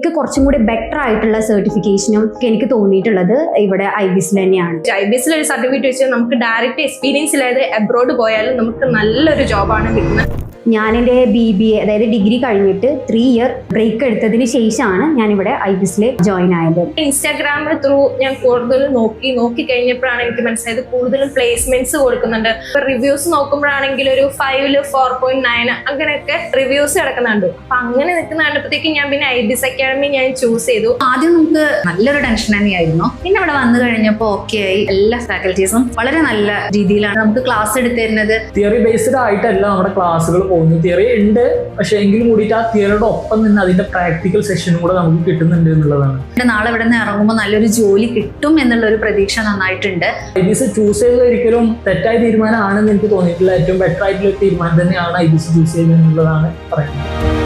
എനിക്ക് കുറച്ചും കൂടി ബെറ്റർ ആയിട്ടുള്ള സർട്ടിഫിക്കേഷനും എനിക്ക് തോന്നിയിട്ടുള്ളത് ഇവിടെ IBS തന്നെയാണ്. IBS ഒരു സർട്ടിഫിക്കറ്റ് വെച്ചാൽ നമുക്ക് ഡയറക്റ്റ് എക്സ്പീരിയൻസ് ഇല്ലാതെ അബ്രോഡ് പോയാലും നമുക്ക് നല്ലൊരു ജോബാണ് കിട്ടുന്നത്. ഞാൻ എൻ്റെ BBA അതായത് ഡിഗ്രി കഴിഞ്ഞിട്ട് 3 ഇയർ ബ്രേക്ക് എടുത്തതിന് ശേഷമാണ് ഞാനിവിടെ IBS ജോയിൻ ആയത്. ഇൻസ്റ്റാഗ്രാമിൽ ത്രൂ ഞാൻ കൂടുതൽ നോക്കി കഴിഞ്ഞപ്പോഴാണ് എനിക്ക് മനസ്സിലായത് കൂടുതലും പ്ലേസ്മെന്റ്സ് കൊടുക്കുന്നുണ്ട്. ഇപ്പൊ റിവ്യൂസ് നോക്കുമ്പോഴാണെങ്കിൽ ഒരു 5 4.9 അങ്ങനെയൊക്കെ റിവ്യൂസ് കിടക്കുന്നുണ്ട്. അപ്പൊ അങ്ങനെ നിൽക്കുന്ന കണ്ടപ്പോഴത്തേക്ക് ഞാൻ പിന്നെ IBS അക്കാഡമി ഞാൻ ചൂസ് ചെയ്തു. ആദ്യം നമുക്ക് നല്ലൊരു ടെൻഷൻ തന്നെയായിരുന്നു. പിന്നെ ഇവിടെ വന്നു കഴിഞ്ഞപ്പോൾ ഓക്കെ ആയി. എല്ലാ ഫാക്കൽറ്റീസും വളരെ നല്ല രീതിയിലാണ് നമുക്ക് ക്ലാസ് എടുത്തു തരുന്നത്. തിയറി ബേസ്ഡ് ആയിട്ടല്ല നമ്മുടെ ക്ലാസ്സുകൾ പോകുന്നത്. തിയറി ഉണ്ട്, പക്ഷെ എങ്കിലും കൂടിയിട്ട് ആ തിയറിയുടെ ഒപ്പം നിന്ന് അതിന്റെ പ്രാക്ടിക്കൽ സെഷനും കൂടെ നമുക്ക് കിട്ടുന്നുണ്ട് എന്നുള്ളതാണ്. നാളെ ഇവിടെ നിന്ന് ഇറങ്ങുമ്പോൾ നല്ലൊരു ജോലി കിട്ടും എന്നുള്ള ഒരു പ്രതീക്ഷ നന്നായിട്ടുണ്ട്. IBS ചൂസ് ചെയ്തത് ഒരിക്കലും തെറ്റായ തീരുമാനമാണെന്ന് എനിക്ക് തോന്നിയിട്ടില്ല. ഏറ്റവും ബെറ്റർ ആയിട്ടുള്ള ഒരു തീരുമാനം തന്നെയാണ് IBS ചൂസ് ചെയ്തത് എന്നുള്ളതാണ് പറയുന്നത്.